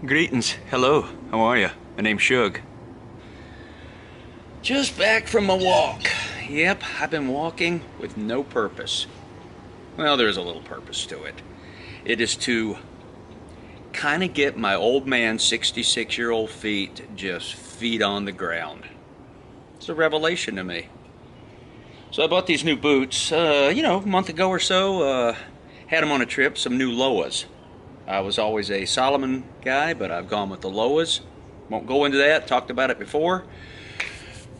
Greetings. Hello. How are you? My name's Shug. Just back from a walk. Yep, I've been walking with no purpose. Well, there's a little purpose to it. It is to kind of get my old man, 66-year-old feet on the ground. It's a revelation to me. So I bought these new boots, a month ago or so. Had them on a trip, some new Loas. I was always a Solomon guy, but I've gone with the Loas. Won't go into that, talked about it before.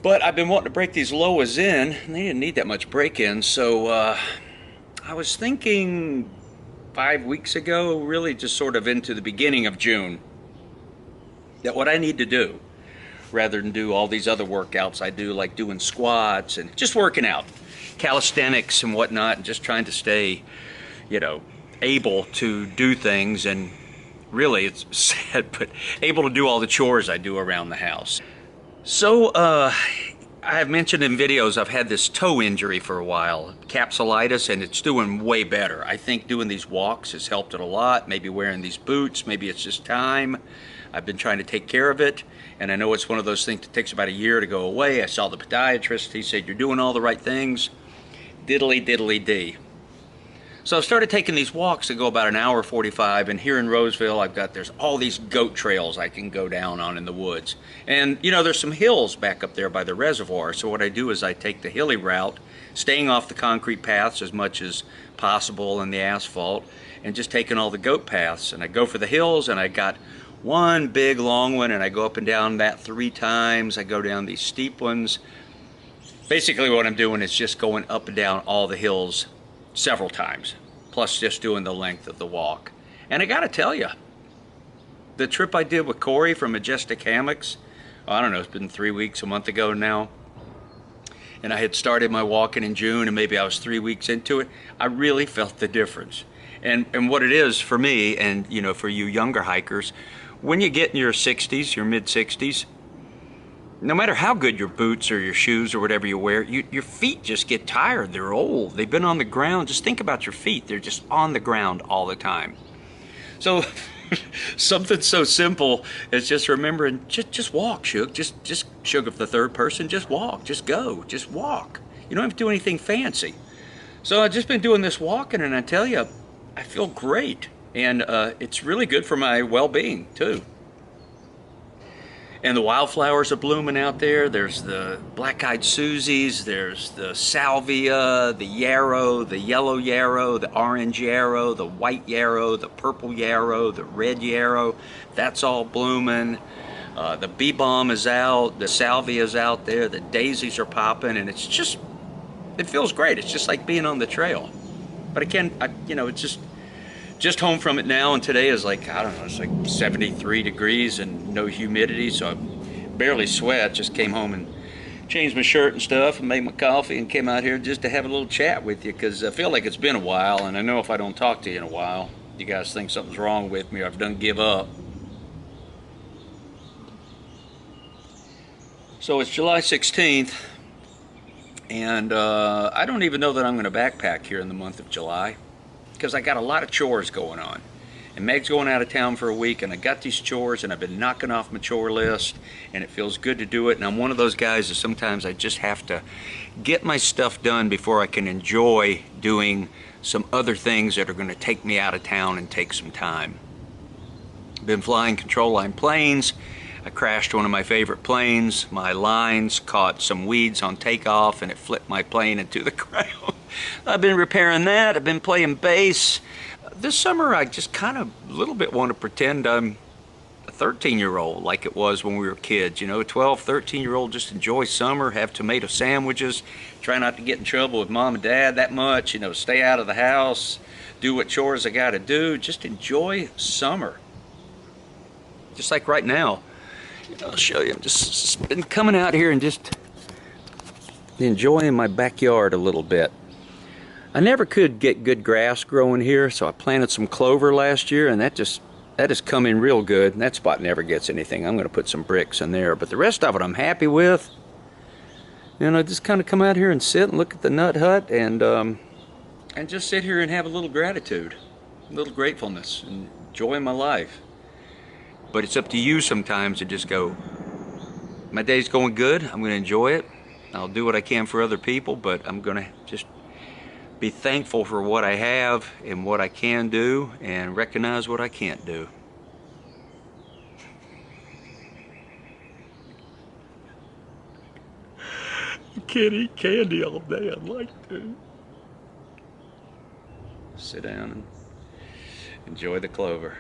But I've been wanting to break these Loas in, and they didn't need that much break-in, so I was thinking 5 weeks ago, really just sort of into the beginning of June, that what I need to do, rather than do all these other workouts I do, like doing squats and just working out, calisthenics and whatnot, and just trying to stay, able to do things, and really, it's sad, but able to do all the chores I do around the house. So, I have mentioned in videos I've had this toe injury for a while, capsulitis, and it's doing way better. I think doing these walks has helped it a lot, maybe wearing these boots, maybe it's just time. I've been trying to take care of it, and I know it's one of those things that takes about a year to go away. I saw the podiatrist, he said, you're doing all the right things, diddly diddly dee. So I started taking these walks that go about an hour 45, and here in Roseville there's all these goat trails I can go down on in the woods. And there's some hills back up there by the reservoir, so what I do is I take the hilly route, staying off the concrete paths as much as possible and the asphalt, and just taking all the goat paths. And I go for the hills, and I got one big long one, and I go up and down that 3 times. I go down these steep ones. Basically what I'm doing is just going up and down all the hills several times, plus just doing the length of the walk. And I gotta tell you, the trip I did with Corey from Majestic Hammocks, I don't know, it's been 3 weeks, a month ago now, and I had started my walking in June, and maybe I was 3 weeks into it, I really felt the difference. And what it is for me, and for you younger hikers, when you get in your 60s, your mid-60s, no matter how good your boots or your shoes or whatever you wear, your feet just get tired. They're old. They've been on the ground. Just think about your feet. They're just on the ground all the time. So something so simple as just remembering, just walk, Shug. Just Shug of the third person. Just walk. Just go. Just walk. You don't have to do anything fancy. So I've just been doing this walking, and I tell you, I feel great. And it's really good for my well-being, too. And the wildflowers are blooming out there. There's the black-eyed Susies, there's the salvia, the yarrow, the yellow yarrow, the orange yarrow, the white yarrow, the purple yarrow, the red yarrow. That's all blooming. The bee balm is out, the salvia is out there, the daisies are popping, and it feels great. It's just like being on the trail. But it's just home from it now, and today is like, I don't know, it's like 73 degrees and no humidity, so I barely sweat. Just came home and changed my shirt and stuff and made my coffee and came out here just to have a little chat with you, because I feel like it's been a while, and I know if I don't talk to you in a while, you guys think something's wrong with me or I've done give up. So it's July 16th, and I don't even know that I'm going to backpack here in the month of July, because I got a lot of chores going on, and Meg's going out of town for a week, and I got these chores, and I've been knocking off my chore list, and it feels good to do it. And I'm one of those guys that sometimes I just have to get my stuff done before I can enjoy doing some other things that are going to take me out of town and take some time. Been flying control line planes. I crashed one of my favorite planes. My lines caught some weeds on takeoff, and it flipped my plane into the ground. I've been repairing that. I've been playing bass. This summer I just kind of a little bit want to pretend I'm a 13-year-old like it was when we were kids. 12, 13-year-old, just enjoy summer, have tomato sandwiches, try not to get in trouble with mom and dad that much, stay out of the house, do what chores I got to do, just enjoy summer. Just like right now. I'll show you. I'm just been coming out here and just enjoying my backyard a little bit. I never could get good grass growing here, so I planted some clover last year, and that has come in real good. And that spot never gets anything. I'm going to put some bricks in there, but the rest of it I'm happy with. Just kind of come out here and sit and look at the nut hut, and just sit here and have a little gratitude, a little gratefulness, and enjoy my life. But it's up to you sometimes to just go, my day's going good, I'm gonna enjoy it. I'll do what I can for other people, but I'm gonna just be thankful for what I have and what I can do and recognize what I can't do. I can't eat candy all day, I'd like to. Sit down and enjoy the clover.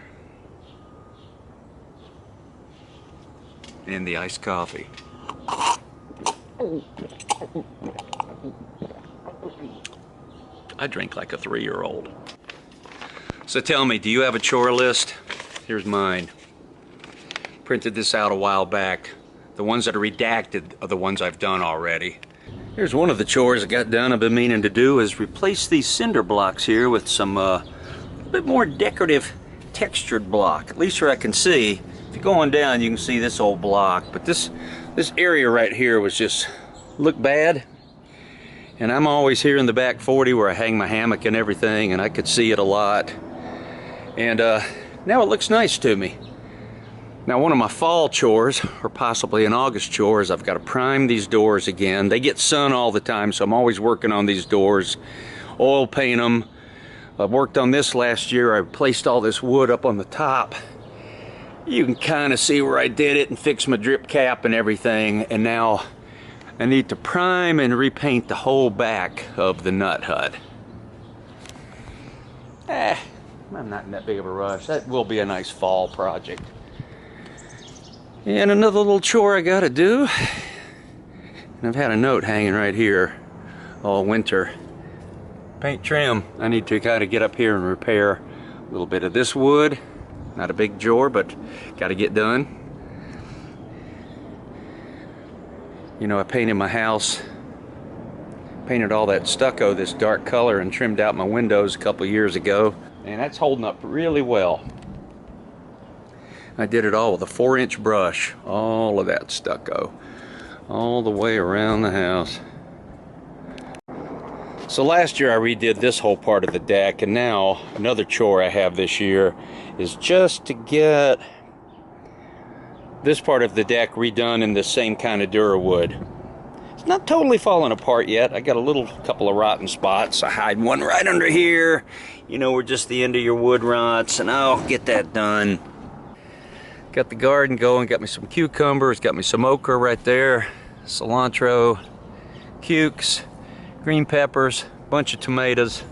And the iced coffee. I drink like a 3-year-old. So tell me, do you have a chore list? Here's mine. Printed this out a while back. The ones that are redacted are the ones I've done already. Here's one of the chores I got done I've been meaning to do is replace these cinder blocks here with some a bit more decorative textured block, at least where I can see. If you go on down you can see this old block, but this area right here was just looked bad. And I'm always here in the back 40 where I hang my hammock and everything, and I could see it a lot. And now it looks nice to me. Now one of my fall chores, or possibly an August chore, is I've got to prime these doors again. They get sun all the time, so I'm always working on these doors. Oil paint them. I worked on this last year. I placed all this wood up on the top. You can kind of see where I did it and fix my drip cap and everything. And now I need to prime and repaint the whole back of the nut hut. I'm not in that big of a rush. That will be a nice fall project. And another little chore I gotta do. And I've had a note hanging right here all winter. Paint trim. I need to kind of get up here and repair a little bit of this wood. Not a big chore, but gotta get done. You know, I painted my house, painted all that stucco this dark color and trimmed out my windows a couple years ago, and that's holding up really well. I did it all with a 4-inch brush, all of that stucco, all the way around the house. So last year I redid this whole part of the deck, and now another chore I have this year is just to get this part of the deck redone in the same kind of Durawood. It's not totally falling apart yet. I got a couple of rotten spots. I hide one right under here, you know, where just the end of your wood rots, and I'll get that done. Got the garden going, got me some cucumbers, got me some okra right there, cilantro, cukes, green peppers, bunch of tomatoes,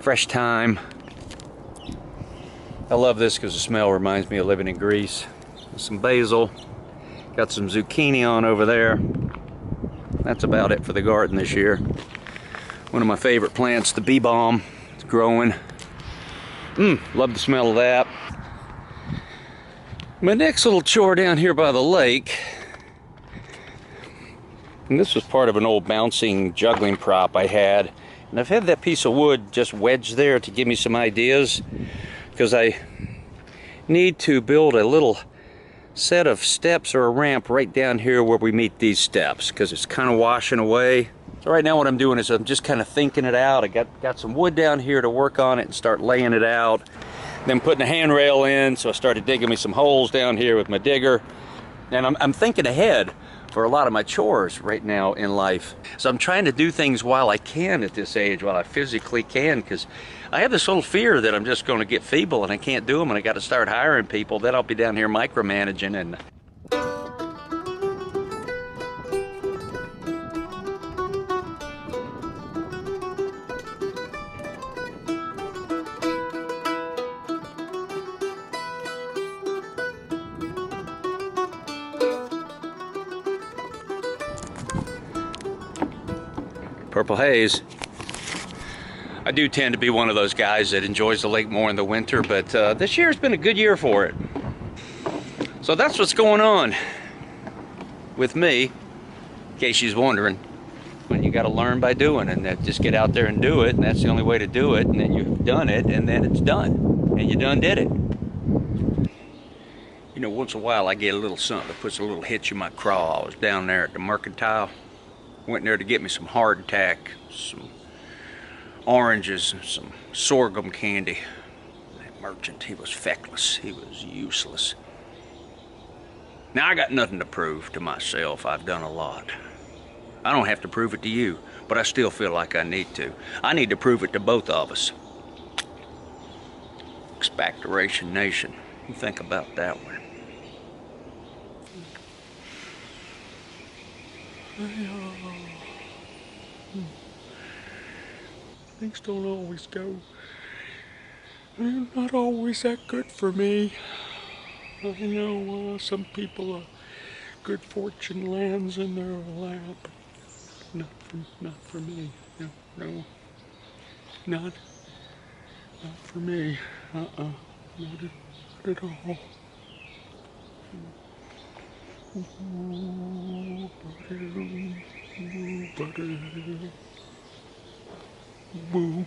fresh thyme. I love this because the smell reminds me of living in Greece. Some basil, got some zucchini on over there. That's about it for the garden this year. One of my favorite plants, the bee balm, it's growing. Love the smell of that. My next little chore down here by the lake, and this was part of an old bouncing juggling prop I had, and I've had that piece of wood just wedged there to give me some ideas, because I need to build a little set of steps or a ramp right down here where we meet these steps, because it's kind of washing away. So right now what I'm doing is I'm just kind of thinking it out. I got some wood down here to work on it and start laying it out. Then putting a handrail in, so I started digging me some holes down here with my digger. And I'm thinking ahead for a lot of my chores right now in life. So I'm trying to do things while I can at this age, while I physically can, because I have this little fear that I'm just going to get feeble and I can't do them and I got to start hiring people. Then I'll be down here micromanaging and Purple haze. I do tend to be one of those guys that enjoys the lake more in the winter, but this year's been a good year for it. So that's what's going on with me, in case you's wondering. When you got to learn by doing, and that just get out there and do it, and that's the only way to do it, and then you've done it, and then it's done, and you done did it. You know, once in a while I get a little something that puts a little hitch in my craw. I was down there at the Mercantile. Went there to get me some hardtack, some oranges, and some sorghum candy. merchant. He was feckless. He was useless. Now, I got nothing to prove to myself. I've done a lot. I don't have to prove it to you, but I still feel like I need to. I need to prove it to both of us. Expectoration Nation. You think about that one. Things don't always go. They're not always that good for me. I know some people, good fortune lands in their lap. Not for me. No, not for me. Not at all. Boo.